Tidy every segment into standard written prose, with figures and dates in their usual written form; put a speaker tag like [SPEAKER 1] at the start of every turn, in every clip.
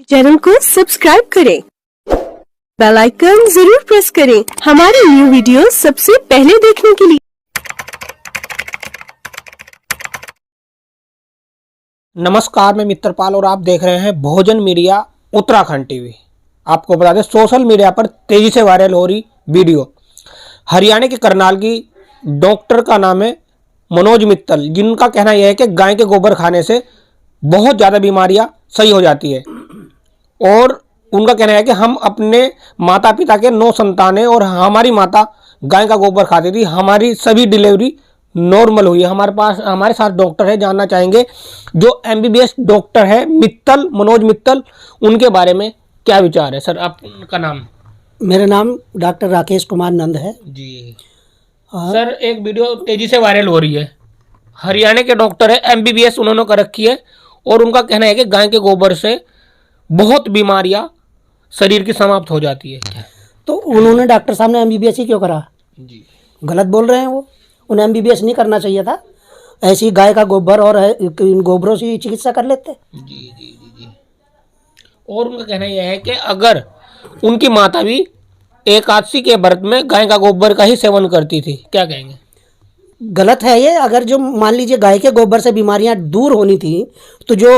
[SPEAKER 1] Channel को subscribe करें, bell icon जरूर प्रेस करें हमारी न्यू वीडियो सबसे पहले देखने के लिए।
[SPEAKER 2] नमस्कार, मैं मित्रपाल और आप देख रहे हैं भोजन मीडिया उत्तराखंड टीवी। आपको बता दें, सोशल मीडिया पर तेजी से वायरल हो रही वीडियो हरियाणा के करनाल की डॉक्टर का नाम है मनोज मित्तल, जिनका कहना यह है कि गाय के गोबर खाने से बहुत ज़्यादा बीमारियां सही हो जाती है। और उनका कहना है कि हम अपने माता पिता के 9 संतान हैं और हमारी माता गाय का गोबर खाती थी, हमारी सभी डिलीवरी नॉर्मल हुई है। हमारे साथ डॉक्टर है, जानना चाहेंगे जो एमबीबीएस डॉक्टर है मित्तल, मनोज मित्तल, उनके बारे में क्या विचार है। सर, आपका नाम?
[SPEAKER 3] मेरा नाम डॉक्टर राकेश कुमार नंद है
[SPEAKER 2] जी। सर, एक वीडियो तेजी से वायरल हो रही है, हरियाणा के डॉक्टर है, एमबीबीएस उन्होंने कर रखी है और उनका कहना है कि गाय के गोबर से बहुत बीमारियां शरीर की समाप्त हो जाती है।
[SPEAKER 3] तो उन्होंने डॉक्टर साहब ने एमबीबीएस ही क्यों करा?
[SPEAKER 2] जी,
[SPEAKER 3] गलत बोल रहे हैं वो। उन्हें एमबीबीएस नहीं करना चाहिए था। ऐसी गाय का गोबर और इन गोबरों से चिकित्सा कर लेते।
[SPEAKER 2] जी जी जी जी। और उनका कहना यह है कि अगर उनकी माता भी एकादशी के व्रत में गाय का गोबर का ही सेवन करती थी, क्या कहेंगे?
[SPEAKER 3] गलत है ये। अगर जो मान लीजिए गाय के गोबर से बीमारियां दूर होनी थी तो जो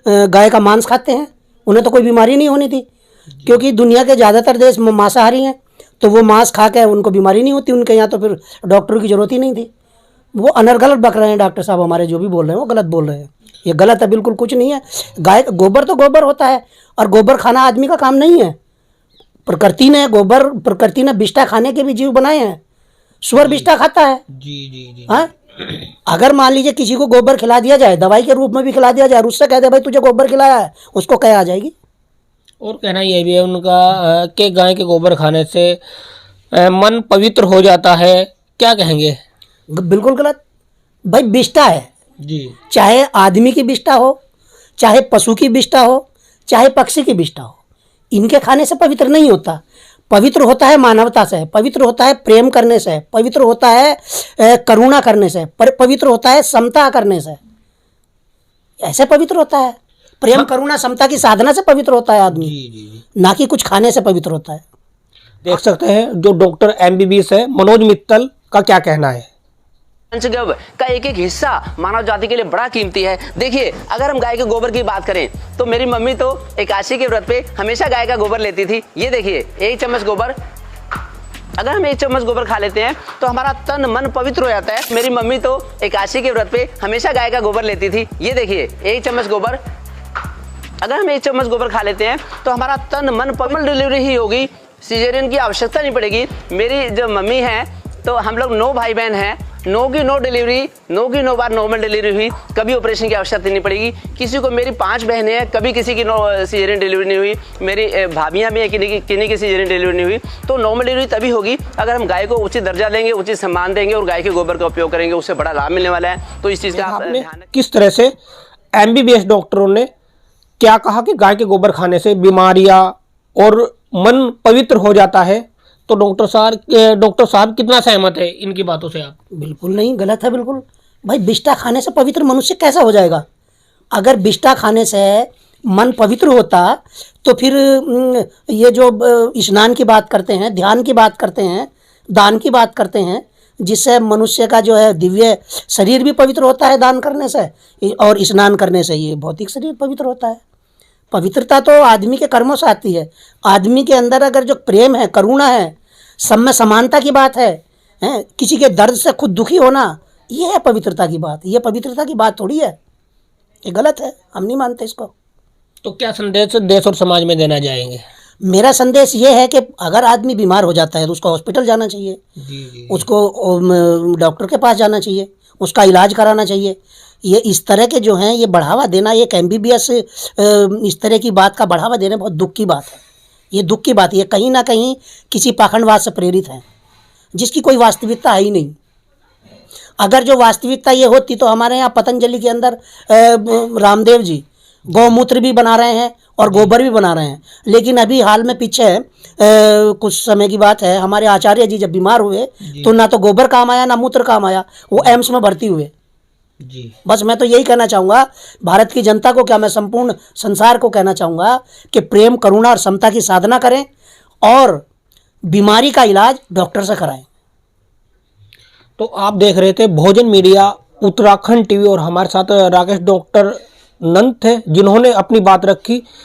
[SPEAKER 3] गाय का मांस खाते हैं उन्हें तो कोई बीमारी नहीं होनी थी, क्योंकि दुनिया के ज़्यादातर देश मांसाहारी हैं, तो वो मांस खा के उनको बीमारी नहीं होती उनके यहाँ, तो फिर डॉक्टरों की ज़रूरत ही नहीं थी। वो अनर्गल बक रहे हैं डॉक्टर साहब हमारे, जो भी बोल रहे हैं वो गलत बोल रहे हैं। ये गलत है, बिल्कुल कुछ नहीं है। गाय का गोबर तो गोबर होता है और गोबर खाना आदमी का काम नहीं है। प्रकृति ने बिष्टा खाने के भी जीव बनाए हैं। सुअर बिष्टा खाता है।
[SPEAKER 2] जी जी जी।
[SPEAKER 3] हाँ, अगर मान लीजिए किसी को गोबर खिला दिया जाए, दवाई के रूप में भी खिला दिया जाए, उससे कह दे भाई तुझे गोबर खिलाया है, उसको क्या आ जाएगी।
[SPEAKER 2] और कहना यह भी है उनका कि गाय के गोबर खाने से मन पवित्र हो जाता है, क्या कहेंगे?
[SPEAKER 3] बिल्कुल गलत। भाई बिष्टा है,
[SPEAKER 2] जी,
[SPEAKER 3] चाहे आदमी की बिष्टा हो, चाहे पशु की बिष्टा हो, चाहे पक्षी की बिष्टा हो, इनके खाने से पवित्र नहीं होता। पवित्र होता है मानवता से, पवित्र होता है प्रेम करने से, पवित्र होता है करुणा करने से, पवित्र होता है समता करने से। ऐसे पवित्र होता है। प्रेम करुणा समता की साधना से पवित्र होता है आदमी,
[SPEAKER 2] जी जी।
[SPEAKER 3] ना कि कुछ खाने से पवित्र होता है।
[SPEAKER 2] देख सकते हैं जो डॉक्टर एमबीबीएस है मनोज मित्तल का क्या कहना है।
[SPEAKER 4] पंचगव्य का एक एक हिस्सा मानव जाति के लिए बड़ा कीमती है। देखिए, अगर हम गाय के गोबर की बात करें तो मेरी मम्मी तो एकादशी के व्रत पे हमेशा गाय का गोबर लेती थी। ये देखिए, 1 चम्मच गोबर, अगर हम 1 चम्मच गोबर खा लेते हैं तो हमारा तन मन पवित्र हो जाता है। मेरी मम्मी तो एकादशी के व्रत पे हमेशा गाय का गोबर लेती थी। ये देखिए, 1 चम्मच गोबर, अगर हम 1 चम्मच गोबर खा लेते हैं तो हमारा तन मन पवित्र, डिलीवरी ही होगी, सीजेरियन की आवश्यकता नहीं पड़ेगी। मेरी जो मम्मी है तो हम लोग 9 भाई बहन हैं, 9 की 9 डिलीवरी, 9 की 9 बार नॉर्मल डिलीवरी हुई, कभी ऑपरेशन की आवश्यकता नहीं पड़ेगी किसी को। मेरी 5 बहनें हैं, कभी किसी की सीजेरियन डिलीवरी नहीं हुई। मेरी भाभियाँ भी हैं, किन्हीं की सीजेरियन डिलीवरी नहीं हुई। तो नॉर्मल डिलीवरी तभी होगी अगर हम गाय को उचित दर्जा देंगे, उचित सम्मान देंगे और गाय के गोबर का उपयोग करेंगे, उससे बड़ा लाभ मिलने वाला है। तो इस चीज़ का
[SPEAKER 2] आपने किस तरह से एमबीबीएस डॉक्टरों ने क्या कहा कि गाय के गोबर खाने से बीमारियां और मन पवित्र हो जाता है, तो डॉक्टर साहब कितना सहमत है इनकी बातों से आप?
[SPEAKER 3] बिल्कुल नहीं, गलत है बिल्कुल। भाई बिष्टा खाने से पवित्र मनुष्य कैसा हो जाएगा? अगर बिष्टा खाने से मन पवित्र होता तो फिर ये जो स्नान की बात करते हैं, ध्यान की बात करते हैं, दान की बात करते हैं, जिससे मनुष्य का जो है दिव्य शरीर भी पवित्र होता है दान करने से, और स्नान करने से ये भौतिक शरीर पवित्र होता है। पवित्रता तो आदमी के कर्मों से आती है। आदमी के अंदर अगर जो प्रेम है, करुणा है, सब में समानता की बात है, किसी के दर्द से खुद दुखी होना, ये है पवित्रता की बात। ये पवित्रता की बात थोड़ी है, ये गलत है, हम नहीं मानते इसको।
[SPEAKER 2] तो क्या संदेश देश और समाज में देना चाहेंगे?
[SPEAKER 3] मेरा संदेश ये है कि अगर आदमी बीमार हो जाता है तो उसको हॉस्पिटल जाना चाहिए,
[SPEAKER 2] जी।
[SPEAKER 3] उसको डॉक्टर के पास जाना चाहिए, उसका इलाज कराना चाहिए। ये इस तरह के जो हैं ये बढ़ावा देना, एक एमबीबीएस इस तरह की बात का बढ़ावा देना बहुत दुख की बात है। ये दुख की बात है, ये कहीं ना कहीं किसी पाखंडवाद से प्रेरित है, जिसकी कोई वास्तविकता है ही नहीं। अगर जो वास्तविकता ये होती तो हमारे यहाँ पतंजलि के अंदर रामदेव जी गौमूत्र भी बना रहे हैं और गोबर भी बना रहे हैं। लेकिन अभी हाल में पीछे कुछ समय की बात है, हमारे आचार्य जी जब बीमार हुए तो ना तो गोबर काम आया ना मूत्र काम आया, वो एम्स में भर्ती हुए।
[SPEAKER 2] जी।
[SPEAKER 3] बस मैं तो यही कहना चाहूँगा भारत की जनता को, क्या मैं संपूर्ण संसार को कहना चाहूँगा कि प्रेम, करुणा और समता की साधना करें और बीमारी का इलाज डॉक्टर से कराएं।
[SPEAKER 2] तो आप देख रहे थे भोजन मीडिया उत्तराखंड टीवी और हमारे साथ राकेश डॉक्टर नंद थे जिन्होंने अपनी बात रखी।